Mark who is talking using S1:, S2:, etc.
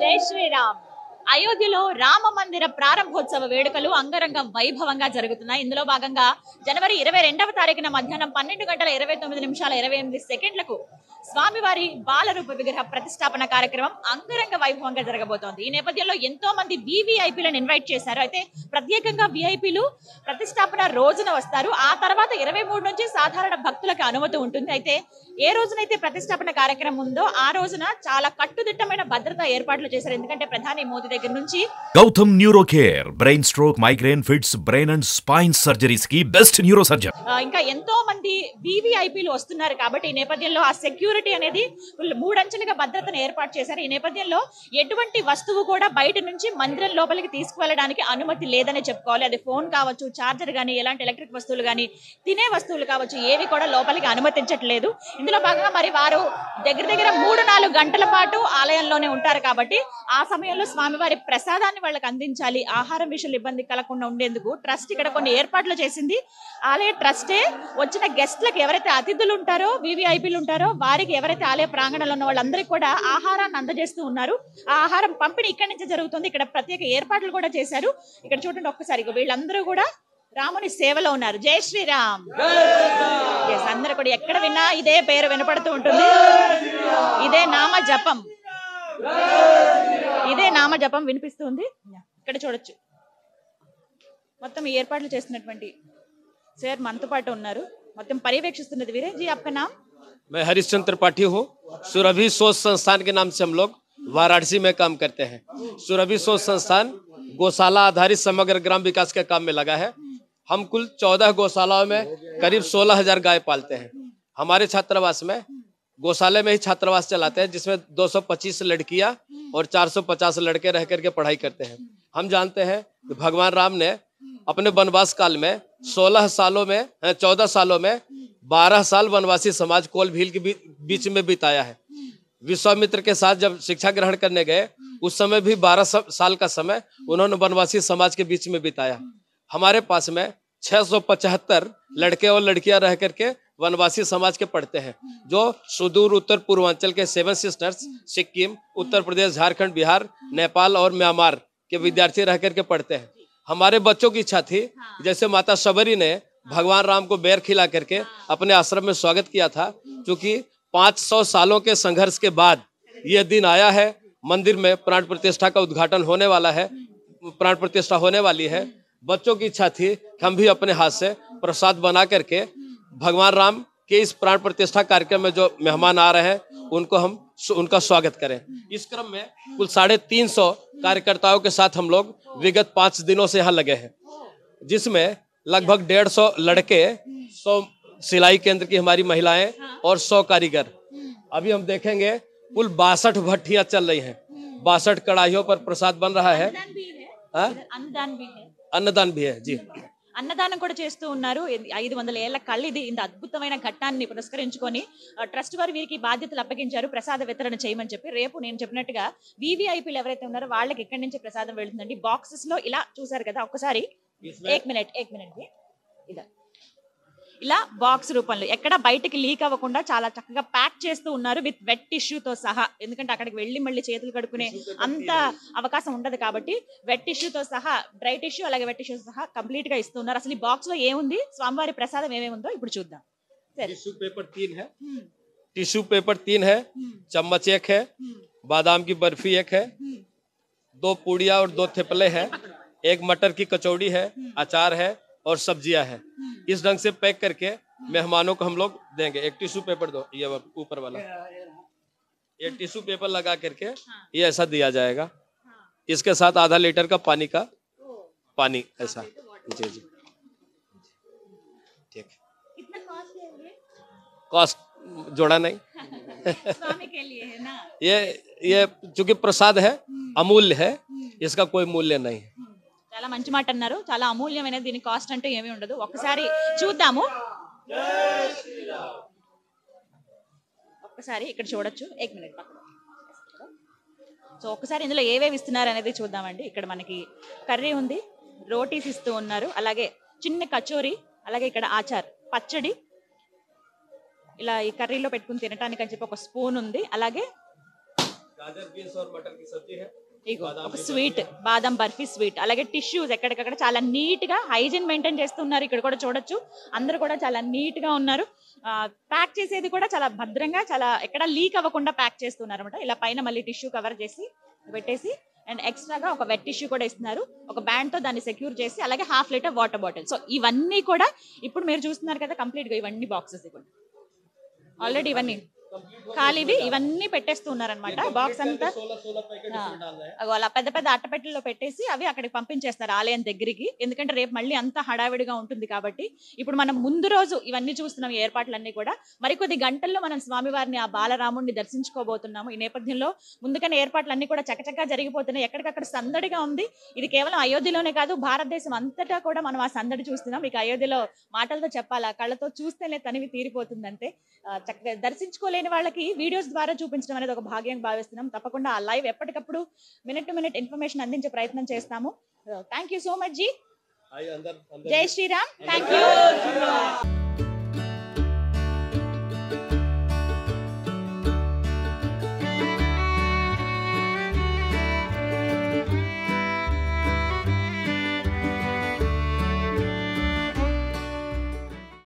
S1: జై శ్రీరామ్. అయోధ్యలో రామ మందిర ప్రారంభోత్సవ వేడుకలు అంగరంగ వైభవంగా జరుగుతున్నాయి. ఇందులో భాగంగా జనవరి 22వ తారీఖున మధ్యాహ్నం 12:29:28 స్వామివారి బాలరూప విగ్రహ ప్రతిష్టాపన కార్యక్రమం అంగరంగ వైభవంగా జరగబోతోంది. ఈ నేపథ్యంలో ఎంతో మంది వివిఐపీలను ఇన్వైట్ చేశారు. అయితే ప్రత్యేకంగా విఐపీలు ప్రతిష్టాపన రోజున వస్తారు. ఆ తర్వాత 23 నుంచి సాధారణ భక్తులకు అనుమతి ఉంటుంది. అయితే ఏ రోజునైతే ప్రతిష్టాపన కార్యక్రమం ఉందో ఆ రోజున చాలా కట్టుదిట్టమైన భద్రతా ఏర్పాట్లు చేశారు. ఎందుకంటే ప్రధాని మోదీ దగ్గర నుంచి
S2: Gautam neuro care brain stroke, migraine, fits, brain and spine surgeries కి బెస్ట్ న్యూరో సర్జన్.
S1: ఇంకా ఎంతో మంది వివిఐపీలు వస్తున్నారు కాబట్టి ఈ నేపథ్యంలో ఆ సెక్యూరిటీ అనేది మూడంచెలుగా భద్రతను ఏర్పాటు చేశారు. ఈ నేపథ్యంలో ఎటువంటి వస్తువు కూడా బయట నుంచి మందిరం లోపలికి తీసుకువెళ్ళడానికి అనుమతి లేదని చెప్పుకోవాలి. అది ఫోన్ కావచ్చు, చార్జర్ గానీ, ఎలాంటి ఎలక్ట్రిక్ వస్తువులు గానీ, తినే వస్తువులు కావచ్చు, ఏవి కూడా లోపలికి అనుమతించట్లేదు. ఇందులో భాగంగా మరి వారు దగ్గర 3-4 గంటల పాటు ఆలయంలోనే ఉంటారు కాబట్టి ఆ సమయంలో స్వామివారి ప్రసాదాన్ని వాళ్ళకి అందించాలి. ఆహారం విషయంలో ఇబ్బంది కలగకుండా ఉండేందుకు ట్రస్ట్ ఇక్కడ కొన్ని ఏర్పాట్లు చేసింది. ఆలయ ట్రస్టే వచ్చిన గెస్ట్లకు ఎవరైతే అతిథులు ఉంటారో, వివిఐపీలు ఉంటారో వారికి ఎవరైతే ఆలయ ప్రాంగణంలో ఉన్న వాళ్ళందరికీ కూడా ఆహారాన్ని అందజేస్తూ ఉన్నారు. ఆ ఆహారం పంపిణీ ఇక్కడి నుంచి జరుగుతుంది. ఇక్కడ ప్రత్యేక ఏర్పాట్లు కూడా చేశారు. ఇక్కడ చూడండి ఒక్కసారి, వీళ్ళందరూ కూడా రాముని సేవలో ఉన్నారు. జై శ్రీరామ్. అందరూ కూడా ఎక్కడ విన్నా ఇదే పేరు వినపడుతూ ఉంటుంది. ఇదే నామ జపం వినిపిస్తుంది. ఇక్కడ చూడొచ్చు మొత్తం ఈ ఏర్పాట్లు చేస్తున్నటువంటి సార్ మనతో పాటు ఉన్నారు. మొత్తం పర్యవేక్షిస్తున్నది వీరే. जी आपका नाम?
S3: मैं हरिश्चंद्र त्रिपाठी हूँ। सुरभि सोच संस्थान के नाम से हम लोग वाराणसी में काम करते हैं। सुरभि सोच संस्थान गौशाला आधारित समग्र ग्राम विकास के काम में लगा है। हम कुल 14 गौशालाओं में करीब 16,000 गाय पालते हैं। हमारे छात्रावास में गौशाले में ही छात्रावास चलाते हैं, जिसमें 225 लड़कियां और 450 लड़के रह करके पढ़ाई करते हैं। हम जानते हैं कि भगवान राम ने अपने वनवास काल में 14 सालों में 12 साल वनवासी समाज कोल भील के बीच में बिताया है। विश्वामित्र के साथ जब शिक्षा ग्रहण करने गए उस समय भी 12 साल का समय उन्होंने वनवासी समाज के बीच में बिताया। हमारे पास में 675 लड़के और लड़कियां रह करके वनवासी समाज के पढ़ते हैं, जो सुदूर उत्तर पूर्वांचल के 7 सिस्टर्स सिक्किम, उत्तर प्रदेश, झारखंड, बिहार, नेपाल और म्यांमार के विद्यार्थी रह करके पढ़ते हैं। हमारे बच्चों की इच्छा थी, जैसे माता शबरी ने भगवान राम को बेर खिला करके अपने आश्रम में स्वागत किया था, क्योंकि 500 सालों के संघर्ष के बाद यह दिन आया है। मंदिर में प्राण प्रतिष्ठा का उद्घाटन होने वाला है, प्राण प्रतिष्ठा होने वाली है। बच्चों की इच्छा थी कि हम भी अपने हाथ से प्रसाद बना करके भगवान राम के इस प्राण प्रतिष्ठा कार्यक्रम में जो मेहमान आ रहे हैं उनका स्वागत करें। इस क्रम में कुल 350 कार्यकर्ताओं के साथ हम लोग विगत 5 दिनों से यहाँ लगे हैं, जिसमें लगभग 150 लड़के, 100 सिलाई केंद्र की हमारी महिलाएं और 100 कारीगर। अभी हम देखेंगे कुल 62 भट्टियां चल रही हैं, 62 कढ़ाइयों पर प्रसाद बन रहा है। अन्नदान भी है जी।
S1: అన్నదానం కూడా చేస్తూ ఉన్నారు. 500 ఏళ్ల కళ్ళు ఇది. ఇంత అద్భుతమైన ఘట్టాన్ని పురస్కరించుకొని ట్రస్ట్ వారు వీరికి బాధ్యతలు అప్పగించారు, ప్రసాద వితరణ చేయమని చెప్పి. రేపు నేను చెప్పినట్టుగా వివిఐపీలు ఎవరైతే ఉన్నారో వాళ్ళకి ఇక్కడి నుంచి ప్రసాదం వెళ్తుందండి. బాక్సెస్ లో ఇలా చూసారు కదా, ఒక్కసారి एक मिनट ఇదా ఇలా బాక్స్ రూపంలో ఎక్కడ బయటికి లీక్ అవ్వకుండా చాలా చక్కగా ప్యాక్ చేస్తూ ఉన్నారు, విత్ వెట్ టిష్యూతో సహా. ఎందుకంటే అక్కడికి వెళ్ళి మళ్ళీ చేతులు కడుక్కునే అంత అవకాశం ఉండదు కాబట్టి వెట్ టిష్యూతో సహా, డ్రై టిష్యూ అలాగే వెట్ టిష్యూ సహా కంప్లీట్ గా ఇస్తున్నారు. అసలు ఈ బాక్స్ లో ఏముంది, స్వామివారి ప్రసాదం ఏమేమి ఉందో ఇప్పుడు చూద్దాం.
S3: टिश्यू पेपर 3 है, चम्मच 1 है, बादाम की बर्फी 1 है, 2 पूड़िया और 2 थेपले हैं, 1 मटर की कचौड़ी है, अचार है और सब्जियां हैं। इस ढंग से पैक करके मेहमानों को हम लोग देंगे। एक टिश्यू पेपर दो, ये ऊपर वाला, ये टिश्यू पेपर लगा करके ये ऐसा दिया जाएगा। इसके साथ आधा लीटर का पानी ऐसा। जी जी ठीक। कॉस्ट जोड़ा नहीं
S1: स्वामी के लिए है ना।
S3: ये चूंकि प्रसाद है, अमूल्य है, इसका कोई मूल्य नहीं है।
S1: చాలా మంచి మాట అన్నారు. చాలా అమూల్యమైనది, దీని కాస్ట్ అంటే ఏమీ ఉండదు. ఒక్కసారి చూద్దాము. ఒక్కసారి ఇక్కడ చూడొచ్చు. 1 మినిట్ పక్కన. సో ఒక్కసారి ఇందులో ఏవేవి ఇస్తున్నారు అనేది చూద్దామండి. ఇక్కడ మనకి కర్రీ ఉంది, రోటీస్ ఇస్తూ ఉన్నారు, అలాగే చిన్న కచోరీ, అలాగే ఇక్కడ ఆచార్, పచ్చడి, ఇలా ఈ కర్రీలో పెట్టుకుని తినడానికి అని చెప్పి ఒక స్పూన్ ఉంది, అలాగే
S3: गाजर बीन्स और मटर की सब्जी है।
S1: ఇగో ఒక స్వీట్ బాదం బర్ఫీ స్వీట్, అలాగే టిష్యూస్ ఎక్కడికక్కడ చాలా నీట్ గా హైజీన్ మెయింటైన్ చేస్తున్నారు. ఇక్కడ కూడా చూడొచ్చు అందరూ కూడా చాలా నీట్ గా ఉన్నారు. ప్యాక్ చేసేది కూడా చాలా భద్రంగా, చాలా ఎక్కడ లీక్ అవ్వకుండా ప్యాక్ చేస్తున్నారు అనమాట. ఇలా పైన మళ్ళీ టిష్యూ కవర్ చేసి పెట్టేసి అండ్ ఎక్స్ట్రాగా ఒక వెట్ టిష్యూ కూడా ఇస్తున్నారు. ఒక బ్యాండ్ తో దాన్ని సెక్యూర్ చేసి, అలాగే 1/2 లీటర్ వాటర్ బాటిల్. సో ఇవన్నీ కూడా ఇప్పుడు మీరు చూస్తున్నారు కదా కంప్లీట్ గా ఇవన్నీ బాక్సెస్ కూడా ఆల్రెడీ ఇవన్నీ ఖాళీవి ఇవన్నీ పెట్టేస్తున్నారనమాట. బాక్స్ అంతా అలా పెద్ద పెద్ద అట్టపెట్టెల్లో పెట్టేసి అవి అక్కడికి పంపించేస్తారు ఆలయం దగ్గరికి. ఎందుకంటే రేపు మళ్ళీ అంతా హడావిడిగా ఉంటుంది కాబట్టి ఇప్పుడు మనం ముందు రోజు ఇవన్నీ చూస్తున్నాం, ఏర్పాట్లన్నీ కూడా. మరికొద్ది గంటల్లో మనం స్వామివారిని ఆ బాలరాముడిని దర్శించుకోబోతున్నాము. ఈ నేపథ్యంలో ముందుగానే ఏర్పాట్లన్నీ కూడా చకచకా జరిగిపోతున్నాయి. ఎక్కడికక్కడ సందడిగా ఉంది. ఇది కేవలం అయోధ్యలోనే కాదు, భారతదేశం అంతటా కూడా మనం ఆ సందడి చూస్తున్నాం. ఇక అయోధ్యలో మాటలతో చెప్పాలా, కళ్ళతో చూస్తేనే తనివి తీరిపోతుంది. అంతే చక్కగా దర్శించుకోలేని వాళ్ళకి వీడియోస్ ద్వారా చూపించడం అనేది ఒక భాగ్యంగా భావిస్తున్నాం. తప్పకుండా ఆ లైవ్ ఎప్పటికప్పుడు మినిట్ టు మినిట్ ఇన్ఫర్మేషన్ అందించే ప్రయత్నం చేస్తాము. Thank you so much ji. జై శ్రీరామ్. Thank you.